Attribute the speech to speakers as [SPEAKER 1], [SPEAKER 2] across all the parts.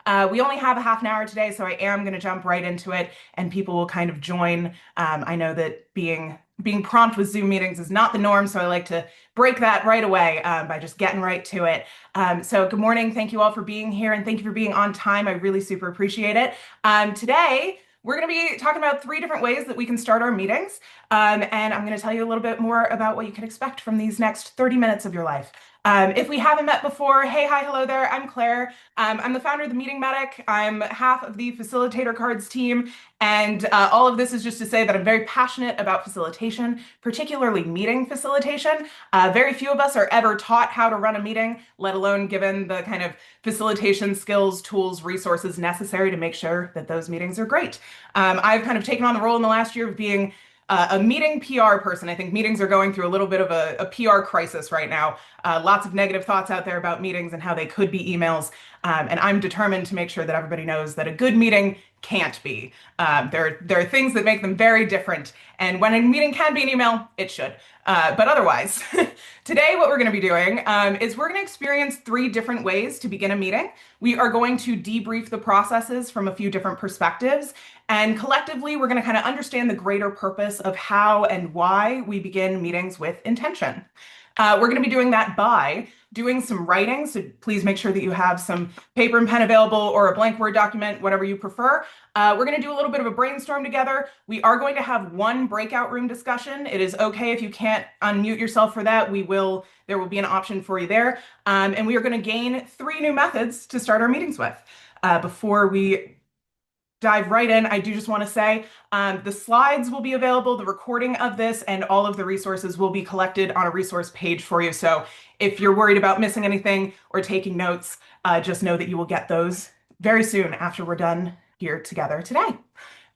[SPEAKER 1] meeting. We only have a half an hour today, so I am going to jump right into it, and people will kind of join. I know that being prompt with Zoom meetings is not the norm, so I like to break that right away by just getting right to it. So good morning. Thank you all for being here, and thank you for being on time. I really super appreciate it. Today, we're going to be talking about 3 different ways that we can start our meetings, and I'm going to tell you a little bit more about what you can expect from these next 30 minutes of your life. If we haven't met before, hey, hi, hello there. I'm Claire. I'm the founder of the Meeting Medic. I'm half of the Facilitator Cards team, and all of this is just to say that I'm very passionate about facilitation, particularly meeting facilitation. Very few of us are ever taught how to run a meeting, let alone given the kind of facilitation skills, tools, resources necessary to make sure that those meetings are great. I've kind of taken on the role in the last year of being a meeting PR person. I think meetings are going through a little bit of a PR crisis right now. Lots of negative thoughts out there about meetings and how they could be emails. And I'm determined to make sure that everybody knows that a good meeting can't be. There are things that make them very different. And when a meeting can be an email, it should. But otherwise, today what we're going to be doing is we're going to experience 3 different ways to begin a meeting. We are going to debrief the processes from a few different perspectives. And collectively, we're going to kind of understand the greater purpose of how and why we begin meetings with intention. We're going to be doing that by doing some writing, so please make sure that you have some paper and pen available or a blank Word document, whatever you prefer. We're going to do a little bit of a brainstorm together. We are going to have one breakout room discussion. It is okay if you can't unmute yourself for that. There will be an option for you there. And we are going to gain 3 new methods to start our meetings with. Before we dive right in, I do just want to say the slides will be available, the recording of this, and all of the resources will be collected on a resource page for you. So if you're worried about missing anything or taking notes, just know that you will get those very soon after we're done here together today.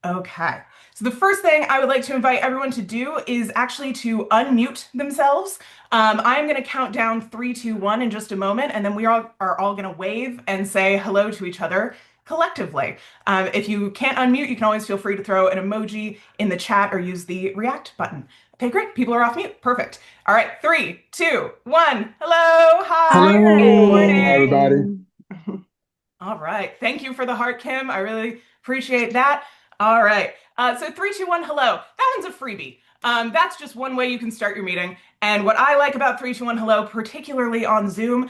[SPEAKER 1] Okay, so the first thing I would like to invite everyone to do is actually to unmute themselves. I'm going to count down 3, 2, 1 in just a moment, and then we are all going to wave and say hello to each other collectively. If you can't unmute, you can always feel free to throw an emoji in the chat or use the react button. Okay, great. People are off mute. Perfect. All right, 3, 2, 1. Hello. Hi.
[SPEAKER 2] Hello.
[SPEAKER 1] Good
[SPEAKER 2] Hi, everybody.
[SPEAKER 1] morning. All right. Thank you for the heart, Kim. I really appreciate that. All right. So 3, 2, 1, hello. That one's a freebie. That's just one way you can start your meeting. And what I like about 3, 2, 1, hello, particularly on Zoom,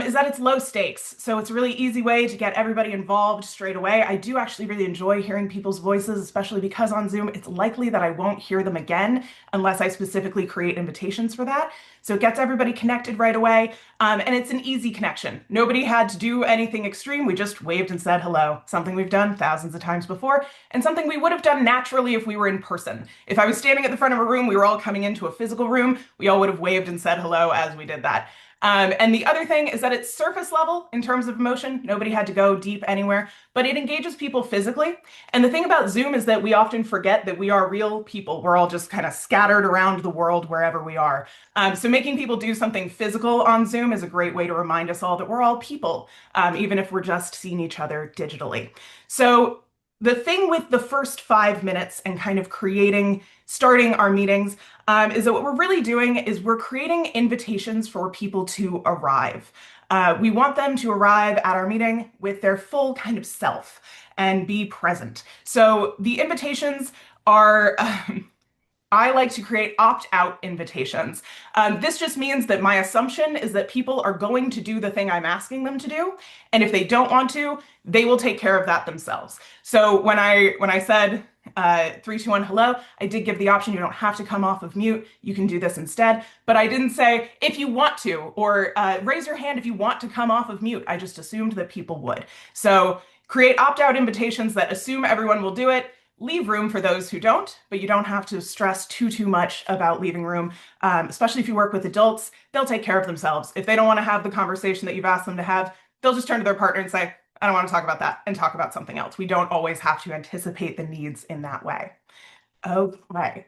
[SPEAKER 1] is that it's low stakes. So it's a really easy way to get everybody involved straight away. I do actually really enjoy hearing people's voices, especially because on Zoom, it's likely that I won't hear them again unless I specifically create invitations for that. So it gets everybody connected right away. And it's an easy connection. Nobody had to do anything extreme. We just waved and said hello, something we've done thousands of times before, and something we would have done naturally if we were in person. If I was standing at the front of a room, we were all coming into a physical room, we all would have waved and said hello as we did that. And the other thing is that it's surface level in terms of motion. Nobody had to go deep anywhere, but it engages people physically. And the thing about Zoom is that we often forget that we are real people. We're all just kind of scattered around the world wherever we are. So making people do something physical on Zoom is a great way to remind us all that we're all people, even if we're just seeing each other digitally. So the thing with the first 5 minutes and kind of starting our meetings is that what we're really doing is we're creating invitations for people to arrive. We want them to arrive at our meeting with their full kind of self and be present. So the invitations are I like to create opt-out invitations. This just means that my assumption is that people are going to do the thing I'm asking them to do, and if they don't want to, they will take care of that themselves. So when I said 3, 2, 1, hello, I did give the option. You don't have to come off of mute. You can do this instead. But I didn't say if you want to, or raise your hand if you want to come off of mute. I just assumed that people would. So create opt-out invitations that assume everyone will do it. Leave room for those who don't, but you don't have to stress too much about leaving room, especially if you work with adults. They'll take care of themselves. If they don't want to have the conversation that you've asked them to have, they'll just turn to their partner and say, I don't want to talk about that, and talk about something else. We don't always have to anticipate the needs in that way. Okay.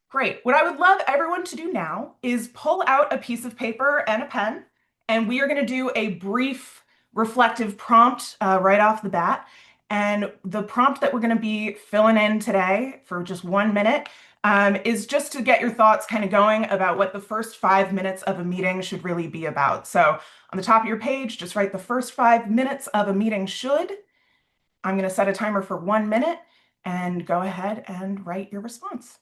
[SPEAKER 1] Great. What I would love everyone to do now is pull out a piece of paper and a pen, and we are going to do a brief reflective prompt right off the bat. And the prompt that we're going to be filling in today for just 1 minute is just to get your thoughts kind of going about what the first 5 minutes of a meeting should really be about. So on the top of your page, just write the first 5 minutes of a meeting should. I'm going to set a timer for 1 minute and go ahead and write your response.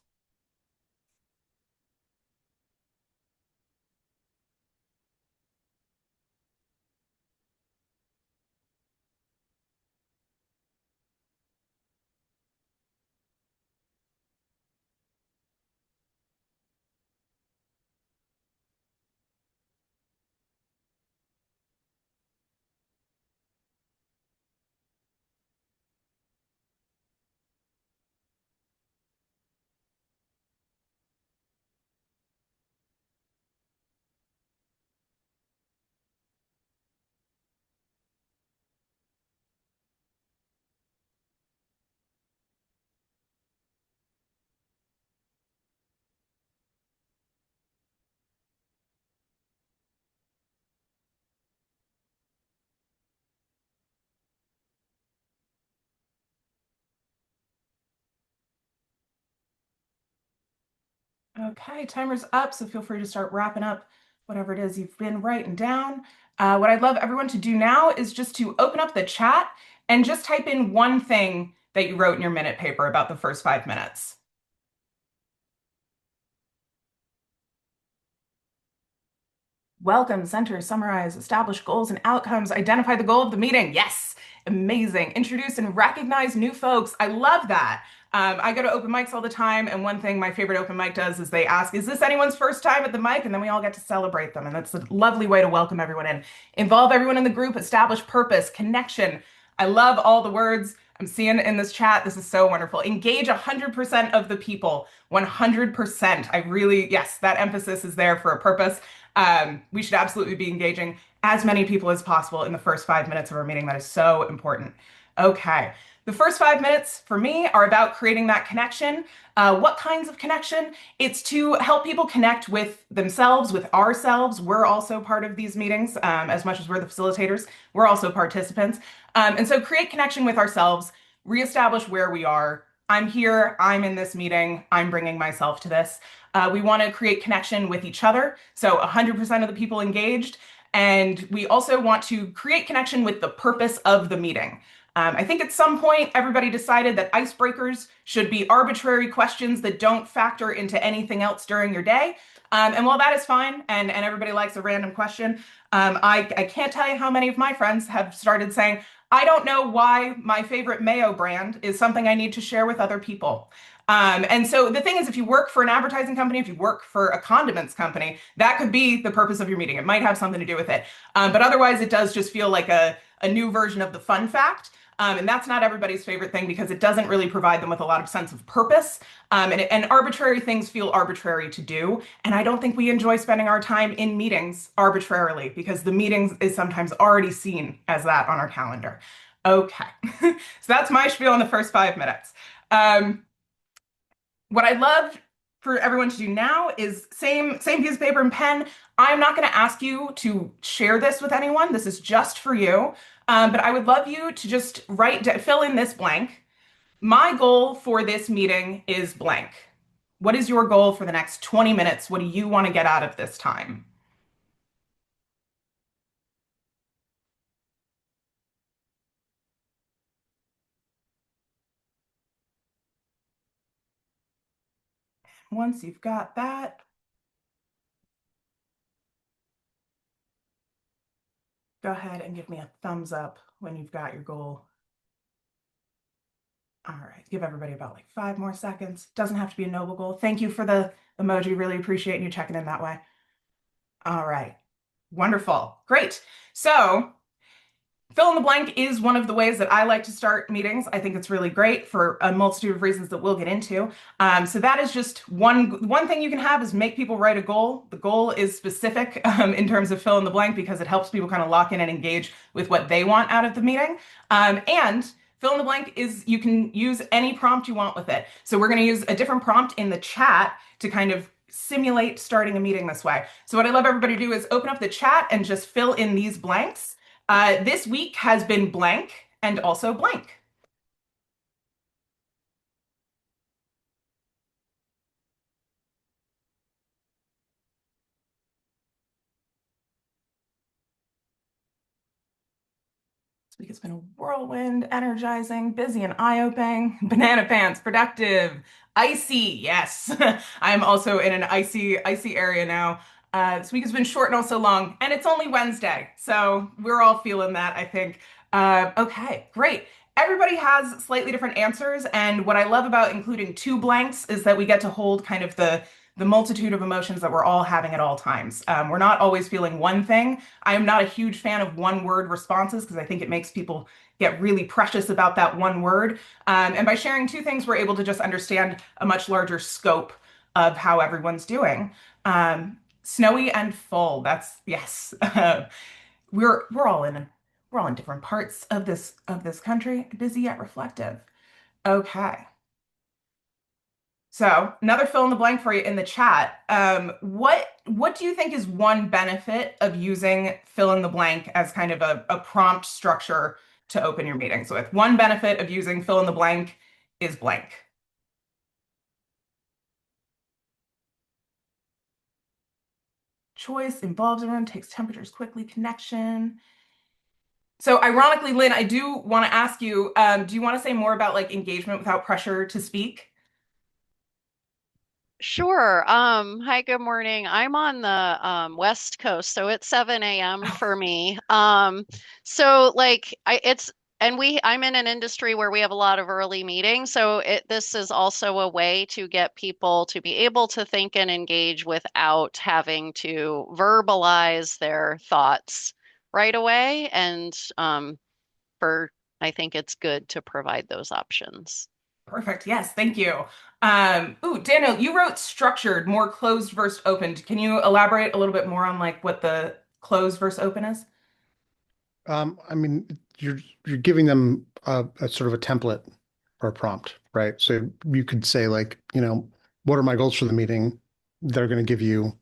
[SPEAKER 1] Okay, timer's up, so feel free to start wrapping up whatever it is you've been writing down. What I'd love everyone to do now is just to open up the chat and just type in one thing that you wrote in your minute paper about the first 5 minutes. Welcome, center, summarize, establish goals and outcomes, identify the goal of the meeting. Yes, amazing. Introduce and recognize new folks. I love that. I go to open mics all the time, and one thing my favorite open mic does is they ask, is this anyone's first time at the mic? And then we all get to celebrate them. And that's a lovely way to welcome everyone in. Involve everyone in the group, establish purpose, connection. I love all the words I'm seeing in this chat. This is so wonderful. Engage 100% of the people. 100%. I really, yes, that emphasis is there for a purpose. We should absolutely be engaging as many people as possible in the first 5 minutes of our meeting. That is so important. Okay. The first 5 minutes for me are about creating that connection. What kinds of connection? It's to help people connect with themselves, with ourselves. We're also part of these meetings, as much as we're the facilitators. We're also participants. And so create connection with ourselves, reestablish where we are. I'm here, I'm in this meeting, I'm bringing myself to this. We want to create connection with each other, so 100% of the people engaged. And we also want to create connection with the purpose of the meeting. I think at some point everybody decided that icebreakers should be arbitrary questions that don't factor into anything else during your day. And while that is fine, and everybody likes a random question, I can't tell you how many of my friends have started saying, I don't know why my favorite mayo brand is something I need to share with other people. And so the thing is, if you work for an advertising company, if you work for a condiments company, that could be the purpose of your meeting. It might have something to do with it. But otherwise, it does just feel like a new version of the fun fact. And that's not everybody's favorite thing because it doesn't really provide them with a lot of sense of purpose. And arbitrary things feel arbitrary to do. And I don't think we enjoy spending our time in meetings arbitrarily because the meetings is sometimes already seen as that on our calendar. Okay, so that's my spiel in the first 5 minutes. What I'd love for everyone to do now is same piece of paper and pen. I'm not going to ask you to share this with anyone. This is just for you. But I would love you to just fill in this blank. My goal for this meeting is blank. What is your goal for the next 20 minutes? What do you want to get out of this time? Once you've got that, go ahead and give me a thumbs up when you've got your goal. All right, give everybody about like 5 more seconds. Doesn't have to be a noble goal. Thank you for the emoji. Really appreciate you checking in that way. All right, wonderful, great. So fill in the blank is one of the ways that I like to start meetings. I think it's really great for a multitude of reasons that we'll get into. So that is just one thing you can have is make people write a goal. The goal is specific in terms of fill in the blank because it helps people kind of lock in and engage with what they want out of the meeting. And fill in the blank is you can use any prompt you want with it. So we're going to use a different prompt in the chat to kind of simulate starting a meeting this way. So what I love everybody to do is open up the chat and just fill in these blanks. This week has been blank and also blank. week has been a whirlwind, energizing, busy and eye-opening, banana pants, productive, icy. Yes, I'm also in an icy area now. This week has been short and also long, and it's only Wednesday, so we're all feeling that, I think. Okay, great. Everybody has slightly different answers, and what I love about including two blanks is that we get to hold kind of the multitude of emotions that we're all having at all times. We're not always feeling one thing. I am not a huge fan of one-word responses because I think it makes people get really precious about that one word. And by sharing two things, we're able to just understand a much larger scope of how everyone's doing. Snowy and full. That's yes. We're all in different parts of this country, busy yet reflective. Okay. So another fill in the blank for you in the chat. What do you think is one benefit of using fill in the blank as kind of a prompt structure to open your meetings with? One benefit of using fill in the blank is blank. Choice involves everyone, takes temperatures quickly, connection. So ironically, Lynn, I do want to ask you, do you want to say more about like engagement without pressure to speak?
[SPEAKER 2] Sure. Hi, good morning. I'm on the West Coast, so it's 7 a.m. for me. So like I'm in an industry where we have a lot of early meetings, so this is also a way to get people to be able to think and engage without having to verbalize their thoughts right away. And for I think it's good to provide those options.
[SPEAKER 1] Perfect. Yes, thank you. Ooh, Daniel, you wrote structured, more closed versus opened. Can you elaborate a little bit more on like what the closed versus open is?
[SPEAKER 3] I mean, you're giving them a sort of a template or a prompt, right? So you could say like, what are my goals for the meeting? They're going to give you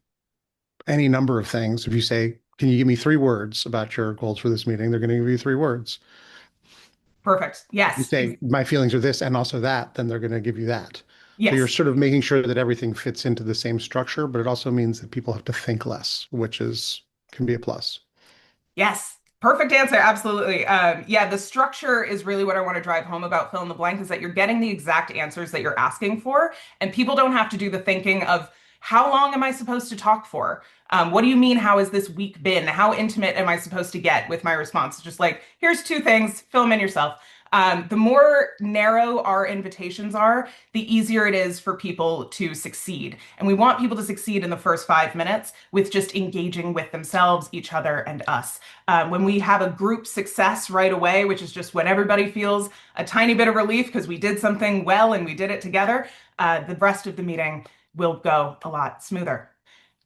[SPEAKER 3] any number of things. If you say, can you give me 3 words about your goals for this meeting? They're going to give you 3 words.
[SPEAKER 1] Perfect.
[SPEAKER 3] If you
[SPEAKER 1] Yes.
[SPEAKER 3] say, my feelings are this and also that, then they're going to give you that. So you're
[SPEAKER 1] Yes.
[SPEAKER 3] sort of making sure that everything fits into the same structure, but it also means that people have to think less, which can be a plus.
[SPEAKER 1] Yes. Perfect answer. Absolutely. Yeah, the structure is really what I want to drive home about fill in the blank is that you're getting the exact answers that you're asking for, and people don't have to do the thinking of how long am I supposed to talk for? What do you mean? How has this week been? How intimate am I supposed to get with my response? Just like, here's two things, fill them in yourself. The more narrow our invitations are, the easier it is for people to succeed. And we want people to succeed in the first 5 minutes with just engaging with themselves, each other, and us. When we have a group success right away, which is just when everybody feels a tiny bit of relief because we did something well and we did it together, the rest of the meeting will go a lot smoother.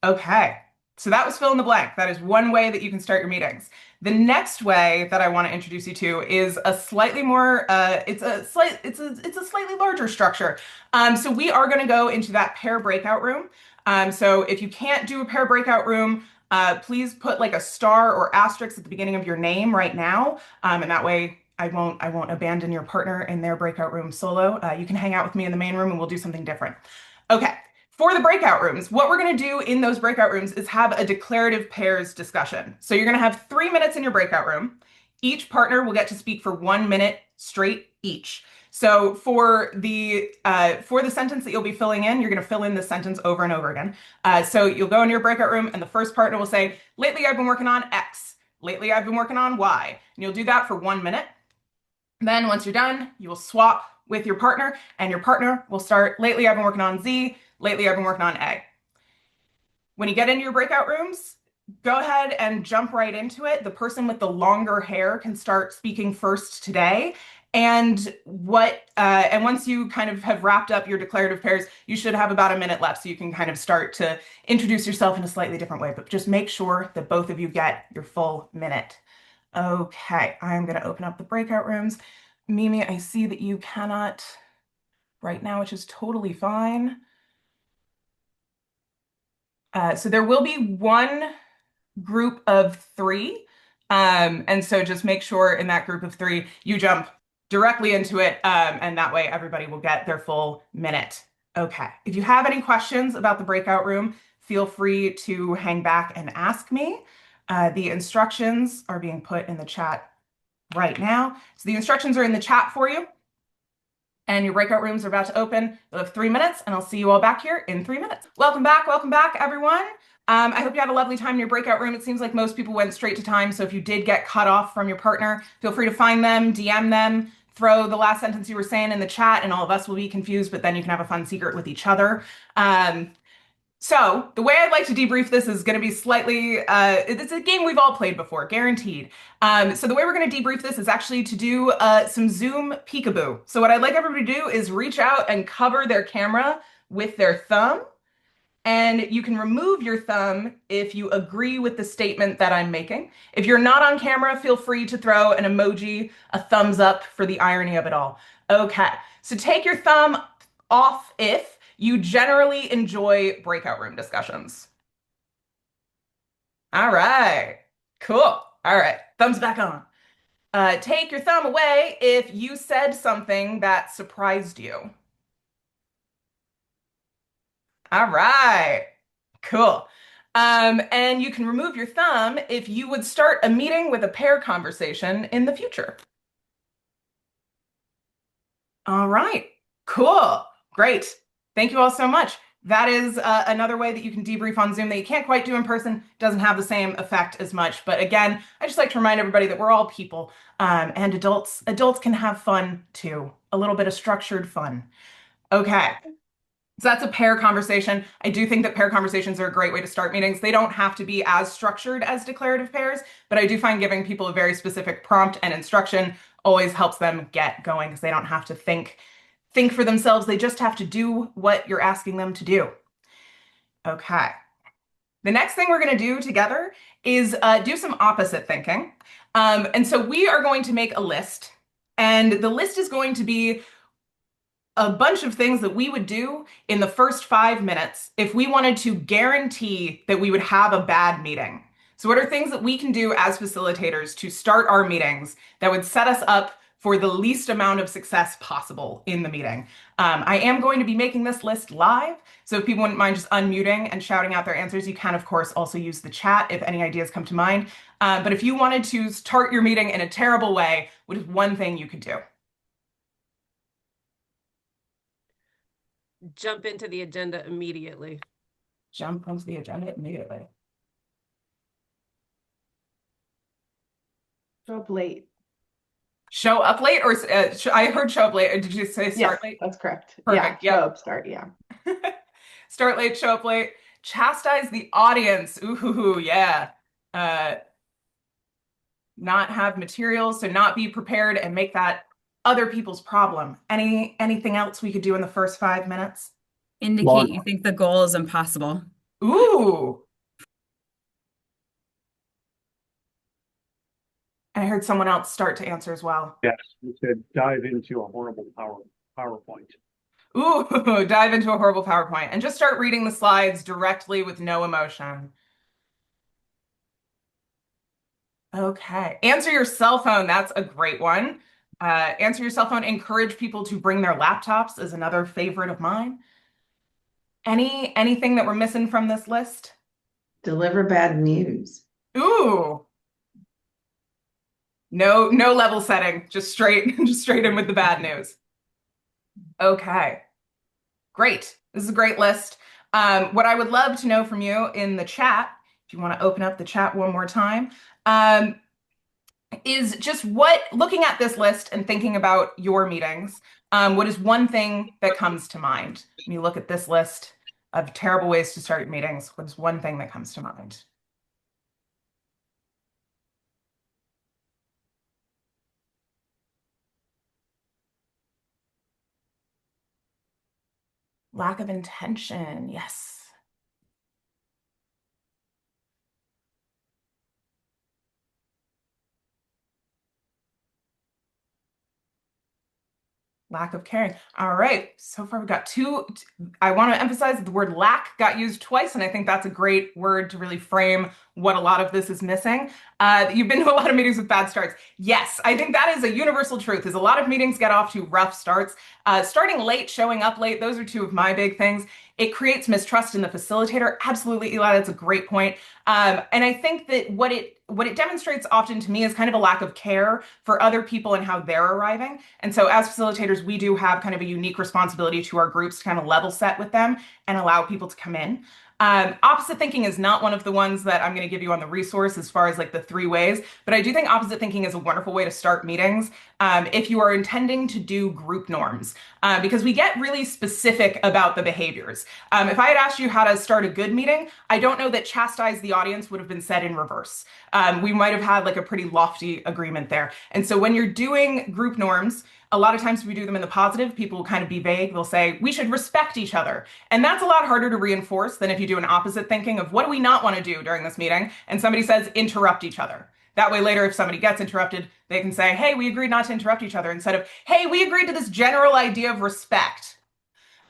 [SPEAKER 1] Okay, so that was fill in the blank. That is one way that you can start your meetings. The next way that I want to introduce you to is a slightly more, it's a slightly larger structure. So we are going to go into that pair breakout room. So if you can't do a pair breakout room, please put like a star or asterisk at the beginning of your name right now, and that way I won't abandon your partner in their breakout room solo. You can hang out with me in the main room, and we'll do something different. Okay. For the breakout rooms, what we're going to do in those breakout rooms is have a declarative pairs discussion. So you're going to have 3 minutes in your breakout room. Each partner will get to speak for 1 minute straight each. So for the sentence that you'll be filling in, you're going to fill in the sentence over and over again. So you'll go into your breakout room, and the first partner will say, "Lately, I've been working on X. Lately, I've been working on Y." And you'll do that for 1 minute. Then once you're done, you will swap with your partner, and your partner will start, "Lately, I've been working on Z. Lately, I've been working on A." When you get into your breakout rooms, go ahead and jump right into it. The person with the longer hair can start speaking first today. And once you kind of have wrapped up your declarative pairs, you should have about a minute left so you can kind of start to introduce yourself in a slightly different way. But just make sure that both of you get your full minute. Okay, I'm going to open up the breakout rooms. Mimi, I see that you cannot right now, which is totally fine. So there will be one group of three. And so just make sure in that group of three, you jump directly into it. And that way everybody will get their full minute. Okay. If you have any questions about the breakout room, feel free to hang back and ask me. The instructions are being put in the chat right now. So the instructions are in the chat for you. And your breakout rooms are about to open. You'll have 3 minutes, and I'll see you all back here in 3 minutes. Welcome back, everyone. I hope you had a lovely time in your breakout room. It seems like most people went straight to time, so if you did get cut off from your partner, feel free to find them, DM them, throw the last sentence you were saying in the chat, and all of us will be confused, but then you can have a fun secret with each other. So the way I'd like to debrief this is going to be slightly, it's a game we've all played before, guaranteed. So the way we're going to debrief this is actually to do some Zoom peekaboo. So what I'd like everybody to do is reach out and cover their camera with their thumb. And you can remove your thumb if you agree with the statement that I'm making. If you're not on camera, feel free to throw an emoji, a thumbs up for the irony of it all. Okay, so take your thumb off if you generally enjoy breakout room discussions. All right, cool. All right, thumbs back on. Take your thumb away if you said something that surprised you. All right, cool. And you can remove your thumb if you would start a meeting with a pair conversation in the future. All right, cool, great. Thank you all so much. That is another way that you can debrief on Zoom that you can't quite do in person. Doesn't have the same effect as much. But again, I just like to remind everybody that we're all people, and adults can have fun too. A little bit of structured fun. Okay. So that's a pair conversation. I do think that pair conversations are a great way to start meetings. They don't have to be as structured as declarative pairs, but I do find giving people a very specific prompt and instruction always helps them get going because they don't have to think for themselves. They just have to do what you're asking them to do. Okay. The next thing we're going to do together is do some opposite thinking. And so we are going to make a list, and the list is going to be a bunch of things that we would do in the first 5 minutes if we wanted to guarantee that we would have a bad meeting. So what are things that we can do as facilitators to start our meetings that would set us up for the least amount of success possible in the meeting? I am going to be making this list live, so if people wouldn't mind just unmuting and shouting out their answers, you can, of course, also use the chat if any ideas come to mind. But if you wanted to start your meeting in a terrible way, what is one thing you could do?
[SPEAKER 4] Jump into the agenda immediately.
[SPEAKER 1] Jump onto the agenda immediately.
[SPEAKER 5] Show up late.
[SPEAKER 1] Show up late, or I heard show up late. Did you say start late?
[SPEAKER 5] That's correct.
[SPEAKER 1] Perfect.
[SPEAKER 5] Yeah, show up, start, yeah.
[SPEAKER 1] Start late, show up late. Chastise the audience. Ooh, yeah. Not have materials, so not be prepared and make that other people's problem. Anything else we could do in the first 5 minutes?
[SPEAKER 6] Indicate you think the goal is impossible.
[SPEAKER 1] Ooh. And I heard someone else start to answer as well.
[SPEAKER 7] Yes, we said dive into a horrible PowerPoint.
[SPEAKER 1] Ooh, dive into a horrible PowerPoint and just start reading the slides directly with no emotion. Okay. Answer your cell phone. That's a great one. Answer your cell phone. Encourage people to bring their laptops is another favorite of mine. Anything that we're missing from this list?
[SPEAKER 5] Deliver bad news.
[SPEAKER 1] Ooh. No level setting. Just straight in with the bad news. Okay. Great. This is a great list. What I would love to know from you in the chat, if you want to open up the chat one more time, is just looking at this list and thinking about your meetings, what is one thing that comes to mind? When you look at this list of terrible ways to start meetings, what is one thing that comes to mind? Lack of intention, yes. Lack of caring. All right, so far we've got two. I want to emphasize that the word lack got used twice, and I think that's a great word to really frame what a lot of this is missing. You've been to a lot of meetings with bad starts. Yes, I think that is a universal truth, is a lot of meetings get off to rough starts. Starting late, showing up late, those are two of my big things. It creates mistrust in the facilitator. Absolutely, Eli, that's a great point. And I think that what it demonstrates often to me is kind of a lack of care for other people and how they're arriving. And so as facilitators, we do have kind of a unique responsibility to our groups to kind of level set with them and allow people to come in. Opposite thinking is not one of the ones that I'm going to give you on the resource as far as like the 3 ways, but I do think opposite thinking is a wonderful way to start meetings if you are intending to do group norms, because we get really specific about the behaviors. If I had asked you how to start a good meeting, I don't know that chastise the audience would have been said in reverse. We might have had like a pretty lofty agreement there. And so when you're doing group norms, a lot of times we do them in the positive, people will kind of be vague. They'll say, we should respect each other. And that's a lot harder to reinforce than if you do an opposite thinking of what do we not want to do during this meeting? And somebody says, interrupt each other. That way later, if somebody gets interrupted, they can say, hey, we agreed not to interrupt each other, instead of, hey, we agreed to this general idea of respect.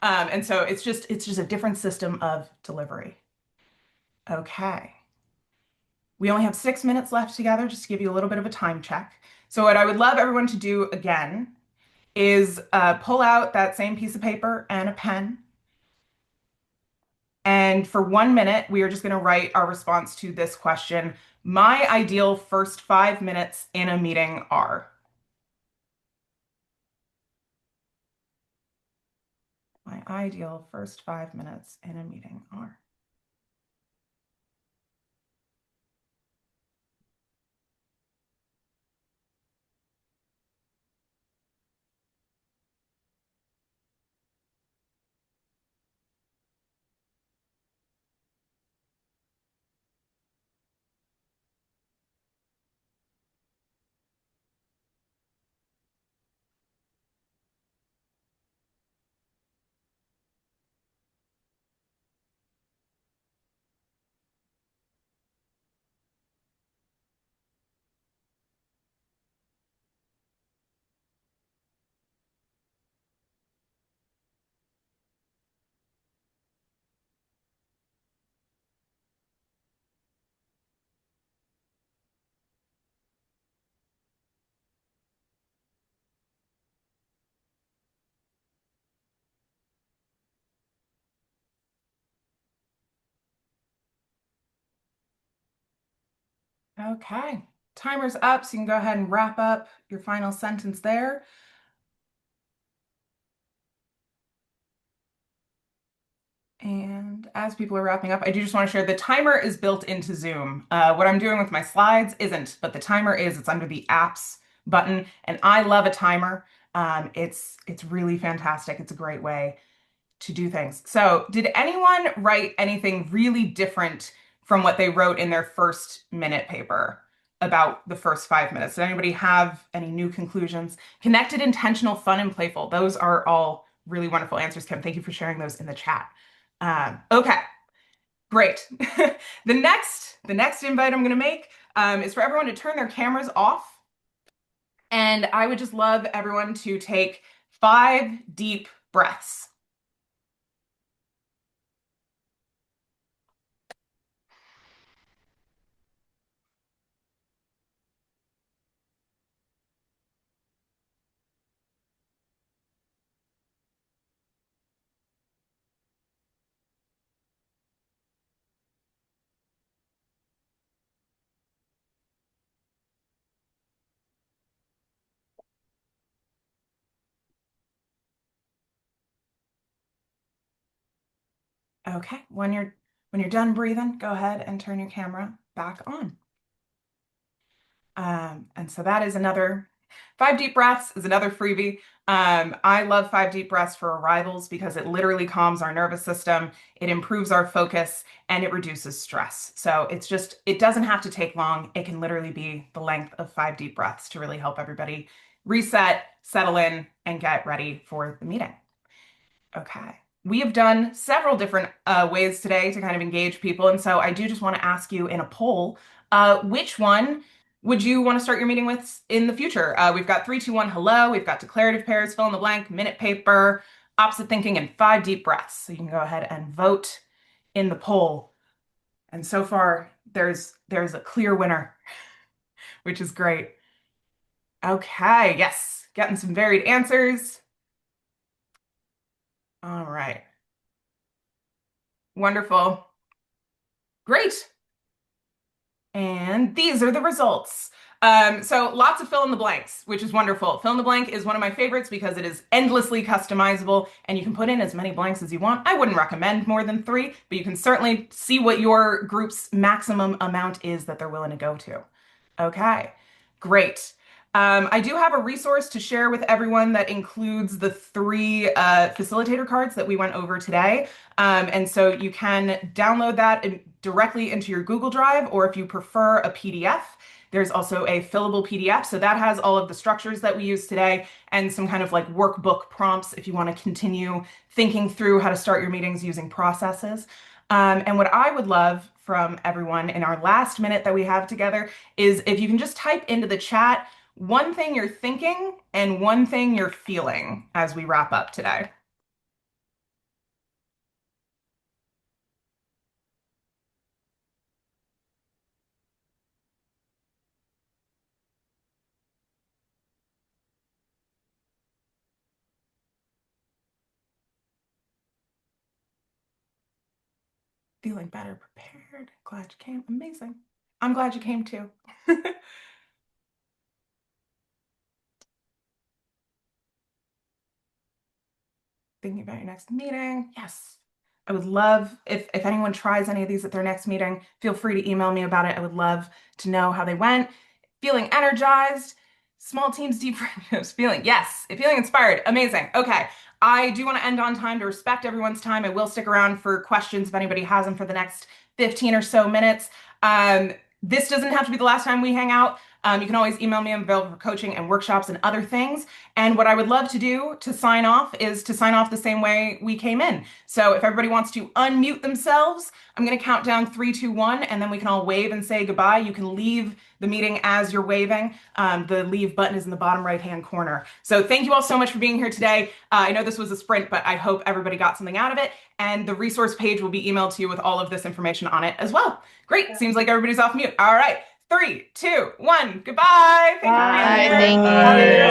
[SPEAKER 1] And so it's just a different system of delivery. Okay. We only have 6 minutes left together, just to give you a little bit of a time check. So what I would love everyone to do again is pull out that same piece of paper and a pen. And for 1 minute, we are just going to write our response to this question. My ideal first 5 minutes in a meeting are. My ideal first 5 minutes in a meeting are. Okay, timer's up, so you can go ahead and wrap up your final sentence there. And as people are wrapping up, I do just want to share the timer is built into Zoom. What I'm doing with my slides isn't, but the timer is. It's under the apps button, and I love a timer. It's really fantastic. It's a great way to do things. So did anyone write anything really different from what they wrote in their first minute paper about the first 5 minutes? Did anybody have any new conclusions? Connected, intentional, fun, and playful. Those are all really wonderful answers, Kim. Thank you for sharing those in the chat. Okay, great. The next invite I'm going to make is for everyone to turn their cameras off. And I would just love everyone to take 5 deep breaths. Okay, when you're done breathing, go ahead and turn your camera back on. And so that is another 5 deep breaths is another freebie. I love 5 deep breaths for arrivals because it literally calms our nervous system, it improves our focus, and it reduces stress. So it doesn't have to take long. It can literally be the length of 5 deep breaths to really help everybody reset, settle in, and get ready for the meeting. Okay. We have done several different ways today to kind of engage people. And so I do just want to ask you in a poll, which one would you want to start your meeting with in the future? We've got 3, 2, 1, hello. We've got declarative pairs, fill in the blank, minute paper, opposite thinking, and 5 deep breaths. So you can go ahead and vote in the poll. And so far, there's a clear winner, which is great. Okay, yes, getting some varied answers. All right. Wonderful. Great. And these are the results. So lots of fill in the blanks, which is wonderful. Fill in the blank is one of my favorites because it is endlessly customizable and you can put in as many blanks as you want. I wouldn't recommend more than 3, but you can certainly see what your group's maximum amount is that they're willing to go to. Okay, great. I do have a resource to share with everyone that includes the 3 facilitator cards that we went over today. And so you can download that directly into your Google Drive, or if you prefer a PDF, there's also a fillable PDF. So that has all of the structures that we use today and some kind of like workbook prompts if you want to continue thinking through how to start your meetings using processes. And what I would love from everyone in our last minute that we have together is if you can just type into the chat one thing you're thinking and one thing you're feeling as we wrap up today. Feeling better prepared. Glad you came. Amazing. I'm glad you came too. Thinking about your next meeting. Yes. I would love if anyone tries any of these at their next meeting, feel free to email me about it. I would love to know how they went. Feeling energized, small teams, deep friendships, feeling inspired. Amazing. Okay. I do want to end on time to respect everyone's time. I will stick around for questions if anybody has them for the next 15 or so minutes. This doesn't have to be the last time we hang out. You can always email me. I'm available for coaching and workshops and other things. And what I would love to do to sign off is to sign off the same way we came in. So if everybody wants to unmute themselves, I'm going to count down 3, 2, 1, and then we can all wave and say goodbye. You can leave the meeting as you're waving. The leave button is in the bottom right-hand corner. So thank you all so much for being here today. I know this was a sprint, but I hope everybody got something out of it. And the resource page will be emailed to you with all of this information on it as well. Great. Seems like everybody's off mute. All right. 3, 2, 1. Goodbye. Thank you for being here.
[SPEAKER 2] Thank you.